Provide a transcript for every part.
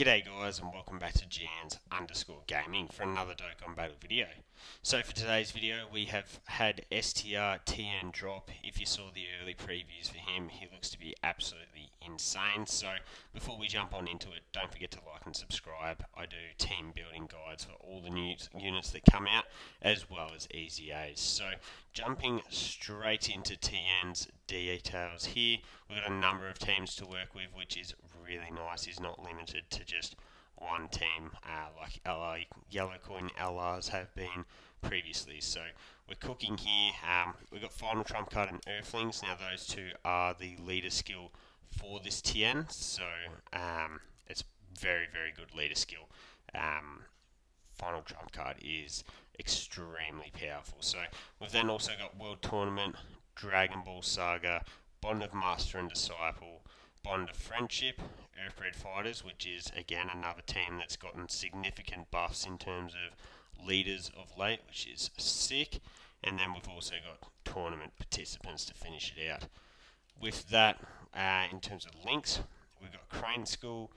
G'day guys and welcome back to Jans_gaming for another Dokkan battle video. So for today's video we have had STR TIEN drop. If you saw the early previews for him, he looks to be absolutely insane. So before we jump on into it, don't forget to like and subscribe. I do team building guides for all the new units that come out as well as easy A's. So jumping straight into TIEN's details here, we've got a number of teams to work with, which is really nice. He's not limited to just one team like LR, Yellow Coin LRs have been previously. So we're cooking here. We've got Final Trump Card and Earthlings. Now those two are the leader skill for this TIEN, so it's very good leader skill. Final Trump Card is extremely powerful. So we've then also got World Tournament, Dragon Ball Saga, Bond of Master and Disciple, Bond of Friendship, Earthbred Fighters, which is again another team that's gotten significant buffs in terms of leaders of late, which is sick. And then we've also got tournament participants to finish it out. With that, in terms of links, we've got Crane School,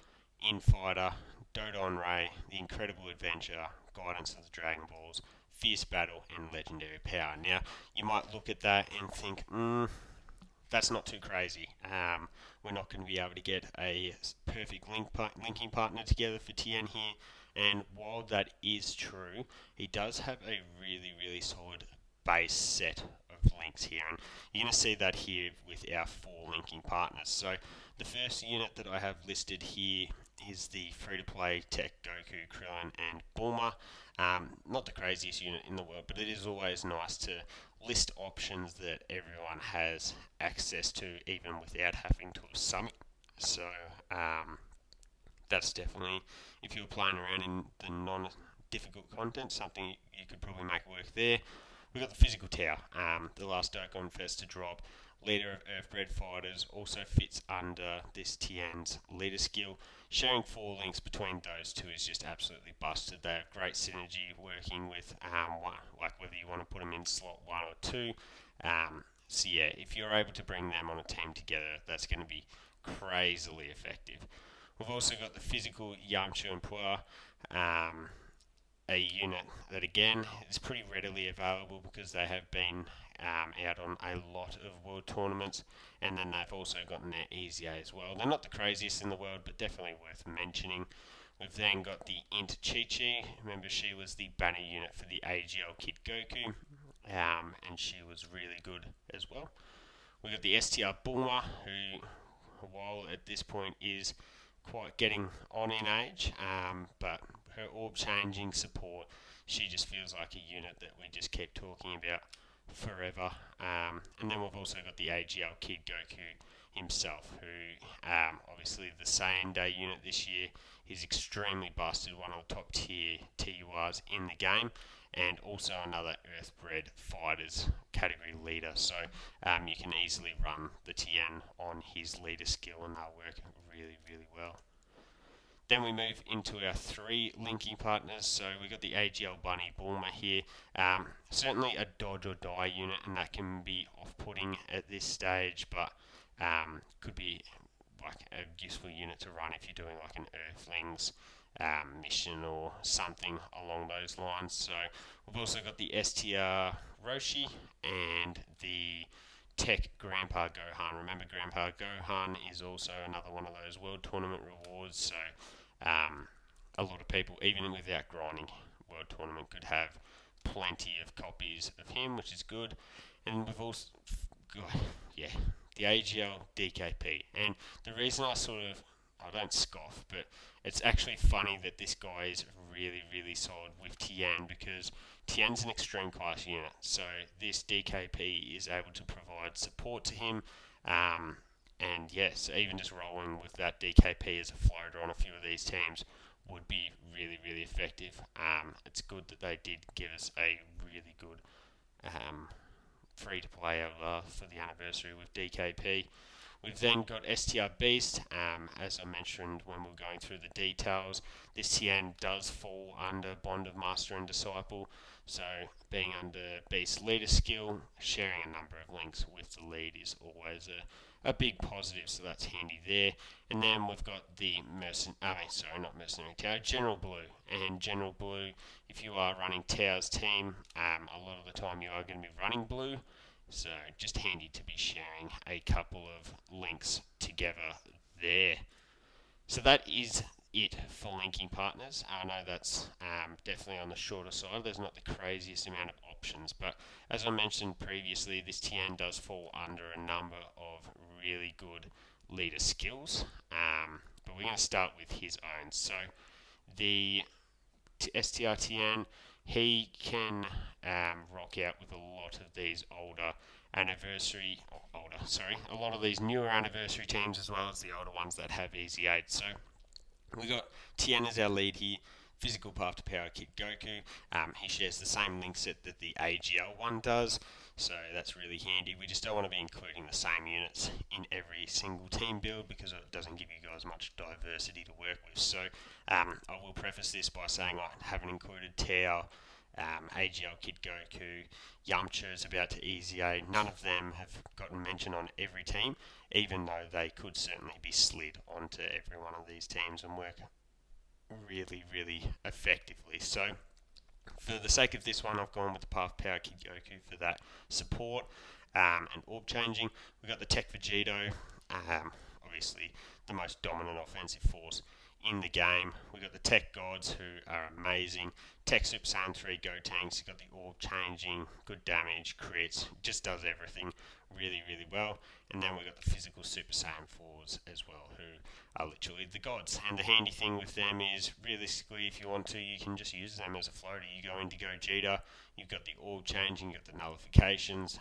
Infighter, Dodon Ray, The Incredible Adventure, Guidance of the Dragon Balls, Fierce Battle, and Legendary Power. Now, you might look at that and think, that's not too crazy. We're not going to be able to get a perfect linking partner together for TIEN here. And while that is true, he does have a really solid base set of links here. And you're going to see that here with our 4 linking partners. So the first unit that I have listed here is the free-to-play Tech Goku, Krillin, and Bulma. Not the craziest unit in the world, but it is always nice to list options that everyone has access to, even without having to summon. So that's definitely, if you're playing around in the non-difficult content, something you could probably make work there. We've got the Physical Tower, the last Dokkan Fest to drop. Leader of Earthbred Fighters also fits under this TIEN's leader skill. Sharing 4 links between those two is just absolutely busted. They have great synergy working with like whether you want to put them in slot 1 or 2. So yeah, if you're able to bring them on a team together, that's going to be crazily effective. We've also got the Physical Yamcha and Pua, a unit that again is pretty readily available because they have been out on a lot of world tournaments, and then they've also gotten their easy A as well. They're not the craziest in the world, but definitely worth mentioning. We've then got the Int Chi-Chi. Remember, she was the banner unit for the AGL Kid Goku, and she was really good as well. We've got the STR Bulma, who, while at this point is quite getting on in age, but her orb changing support, she just feels like a unit that we just keep talking about forever. And then we've also got the AGL Kid Goku himself, who obviously the same day unit this year. He's extremely busted, one of the top tier TURs in the game, and also another Earthbred Fighters category leader. So you can easily run the TIEN on his leader skill and they'll work really well. Then we move into our 3 linking partners. So we've got the AGL Bunny Bulma here. Certainly a dodge or die unit, and that can be off-putting at this stage, but could be like a useful unit to run if you're doing like an Earthlings mission or something along those lines. So we've also got the STR Roshi and the Tech Grandpa Gohan. Remember, Grandpa Gohan is also another one of those world tournament rewards, so a lot of people, even without grinding world tournament, could have plenty of copies of him, which is good. And we've also got, the AGL DKP. And the reason I don't scoff, but it's actually funny that this guy is really solid with TIEN, because TIEN's an extreme class unit, so this DKP is able to provide support to him, and yes, even just rolling with that DKP as a floater on a few of these teams would be really effective. It's good that they did give us a really good free-to-play for the anniversary with DKP. We've then got STR Beast. As I mentioned when we were going through the details, this TIEN does fall under Bond of Master and Disciple, so being under Beast leader skill, sharing a number of links with the lead is always a big positive, so that's handy there. And then we've got the Mercenary Tao, General Blue. And General Blue, if you are running Tao's team, a lot of the time you are going to be running blue. So just handy to be sharing a couple of links together there. So that is it for linking partners. I know that's definitely on the shorter side. There's not the craziest amount of options, but as I mentioned previously, this TIEN does fall under a number of really good leader skills. But we're going to start with his own. So the STR TIEN, he can rock out with a lot of these a lot of these newer anniversary teams, as well as the older ones that have easy 8. So we got TIEN as our lead here. Physical path to power Kid Goku. He shares the same link set that the AGL one does, so that's really handy. We just don't want to be including the same units in every single team build because it doesn't give you guys much diversity to work with. So I will preface this by saying I haven't included Tao, AGL Kid Goku, Yamcha is about to easy 8. None of them have gotten mention on every team, even though they could certainly be slid onto every one of these teams and work really, really effectively. So for the sake of this one, I've gone with the Path Power Kid Goku for that support and orb changing. We've got the Tech Vegito, obviously the most dominant offensive force in the game. We've got the Tech Gods, who are amazing. Tech Super Saiyan 3 Go Tanks, you've got the orb changing, good damage, crits, just does everything really, really well. And then we've got the physical Super Saiyan 4s as well, who are literally the gods. And the handy thing with them is, realistically, if you want to, you can just use them as a floater. You go into Gogeta, you've got the orb changing, you've got the nullifications,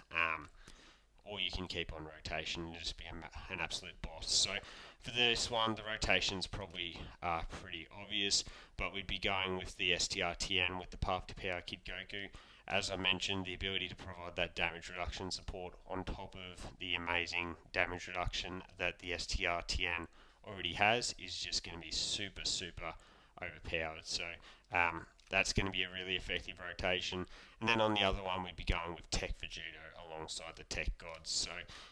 or you can keep on rotation and just be an absolute boss. So for this one, the rotations probably are pretty obvious, but we'd be going with the STR TIEN with the Path to Power Kid Goku. As I mentioned, the ability to provide that damage reduction support on top of the amazing damage reduction that the STR TIEN already has is just going to be super, super overpowered. So that's going to be a really effective rotation. And then on the other one, we'd be going with Tech Vegito alongside the Tech Gods. So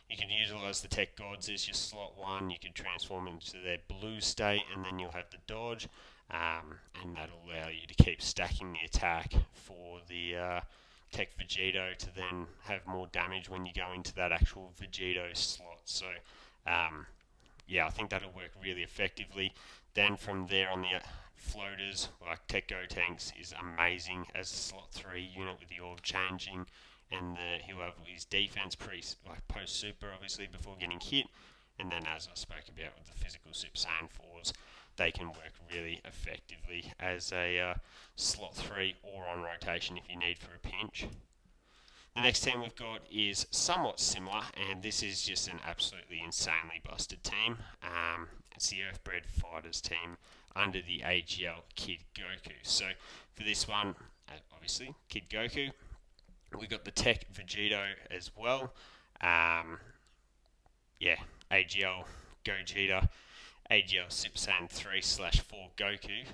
you can utilize the Tech Gods as your slot 1. You can transform into their blue state, and then you'll have the dodge. And that'll allow you to keep stacking the attack for the Tech Vegito to then have more damage when you go into that actual Vegito slot. So yeah, I think that'll work really effectively. Then from there on the floaters, like Tech Go Tanks is amazing as a slot 3 unit with the orb changing, and he'll have his defense post super obviously before getting hit. And then, as I spoke about with the physical Super Saiyan 4s, they can work really effectively as a slot 3 or on rotation if you need for a pinch. The next team we've got is somewhat similar, and this is just an absolutely insanely busted team. It's the Earthbred Fighters team under the AGL Kid Goku. So for this one, obviously, Kid Goku. We've got the Tech Vegito as well. AGL Gogeta, AGL Super Saiyan 3/4 Goku,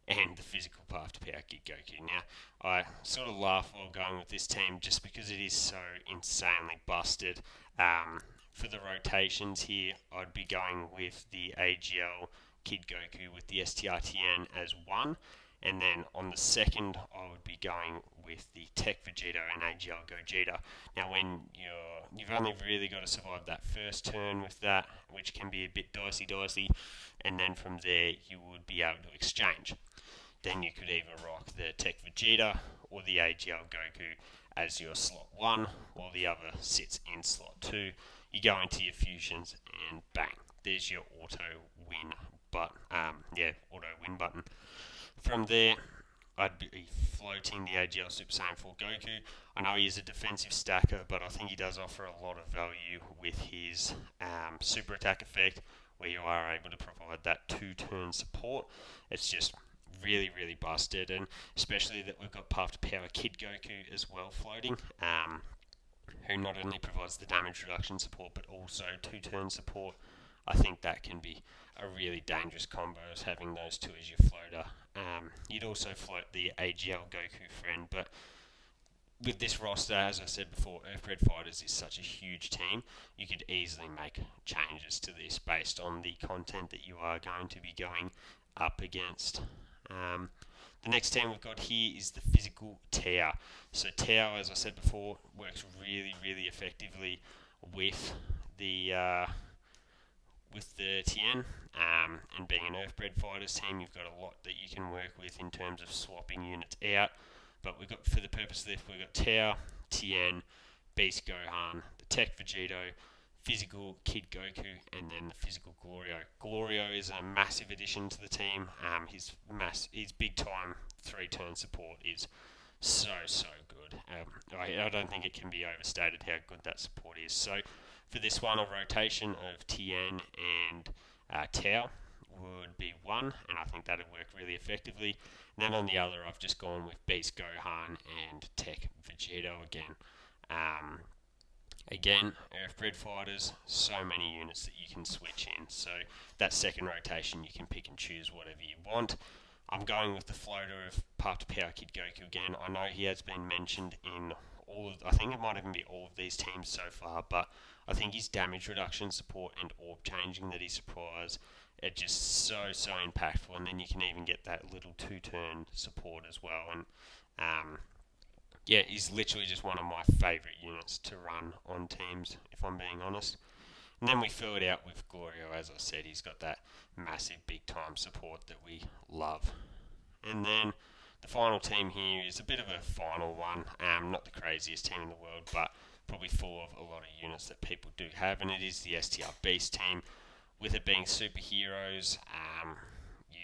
and the physical path to Power Kid Goku. Now, I sort of laugh while going with this team just because it is so insanely busted. For the rotations here, I'd be going with the AGL Kid Goku with the STR TIEN as 1. And then on the second, I would be going with the Tech Vegito and AGL Gogeta. Now, when you've only really got to survive that first turn with that, which can be a bit dicey, and then from there you would be able to exchange. Then you could either rock the Tech Vegeta or the AGL Goku as your slot 1, while the other sits in slot 2. You go into your fusions, and bang, there's your auto win button. From there, I'd be floating the AGL Super Saiyan 4 Goku. I know he is a defensive stacker, but I think he does offer a lot of value with his super attack effect, where you are able to provide that 2-turn support. It's just really, really busted, and especially that we've got Path to Power Kid Goku as well floating, who not only provides the damage reduction support, but also 2-turn support. I think that can be a really dangerous combo, as having those two as your floater. You'd also float the AGL Goku friend, but with this roster, as I said before, Earthbred Fighters is such a huge team. You could easily make changes to this based on the content that you are going to be going up against. The next team we've got here is the Physical Tao. So Tao, as I said before, works really, really effectively with the TIEN, and being an Earthbred Fighters team, you've got a lot that you can work with in terms of swapping units out. But we've got, for the purpose of this, we've got Tao, TIEN, Beast Gohan, the Tech Vegito, Physical Kid Goku, and then the Physical Glorio. Glorio is a massive addition to the team. His big time 3-turn support is so good. I don't think it can be overstated how good that support is. So for this one, a rotation of TIEN and Tao would be one, and I think that would work really effectively. And then on the other, I've just gone with Beast Gohan and Tech Vegito again. Again, Earthbred Fighters, so many units that you can switch in. So that second rotation, you can pick and choose whatever you want. I'm going with the floater of Part Power Kid Goku again. I know he has been mentioned in I think it might even be all of these teams so far, but I think his damage reduction support and orb changing that he supplies are just so impactful, and then you can even get that little 2-turn support as well. And yeah, he's literally just one of my favourite units to run on teams, if I'm being honest. And then we fill it out with Glorio. As I said, he's got that massive big time support that we love. And then the final team here is a bit of a final one. Not the craziest team in the world, but probably full of a lot of units that people do have, and it is the STR Beast team. With it being superheroes, you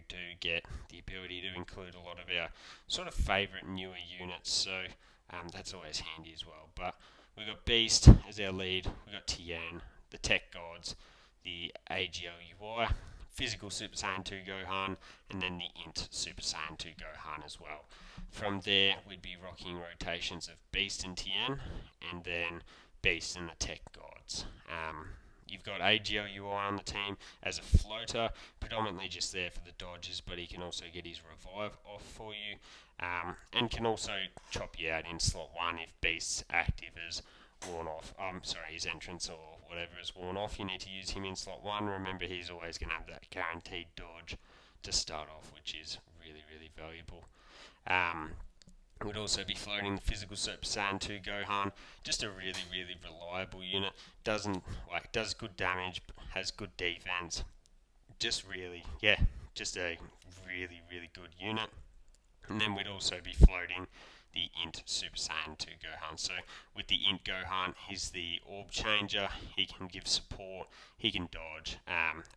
do get the ability to include a lot of our sort of favourite newer units, so that's always handy as well. But we've got Beast as our lead, we've got TIEN, the Tech Gods, the AGLUI, Physical Super Saiyan 2 Gohan, and then the Int Super Saiyan 2 Gohan as well. From there, we'd be rocking rotations of Beast and TIEN, and then Beast and the Tech Gods. You've got AGLUI on the team as a floater, predominantly just there for the dodges, but he can also get his revive off for you, and can also chop you out in slot 1 if Beast's active is worn off. His entrance or whatever is worn off. You need to use him in slot 1. Remember, he's always going to have that guaranteed dodge to start off, which is really, really valuable. Would also be floating the Physical Super Saiyan 2 Gohan, just a really, really reliable unit. Does good damage, has good defense. Just a really, really good unit. And then we'd also be floating the Int Super Saiyan 2 Gohan. So with the Int Gohan, he's the orb changer. He can give support. He can dodge.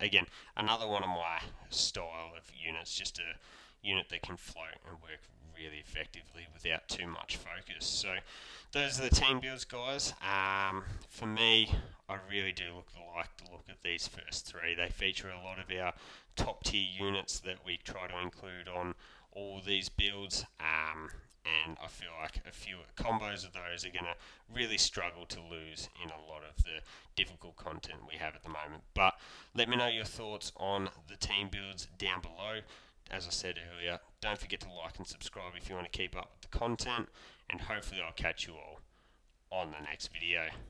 Again, another one of my style of units, just a unit that can float and work really effectively without too much focus. So those are the team builds, guys. For me, I really do like the look of these first three. They feature a lot of our top tier units that we try to include on all these builds, and I feel like a few combos of those are going to really struggle to lose in a lot of the difficult content we have at the moment. But let me know your thoughts on the team builds down below. As I said earlier, don't forget to like and subscribe if you want to keep up with the content, and hopefully I'll catch you all on the next video.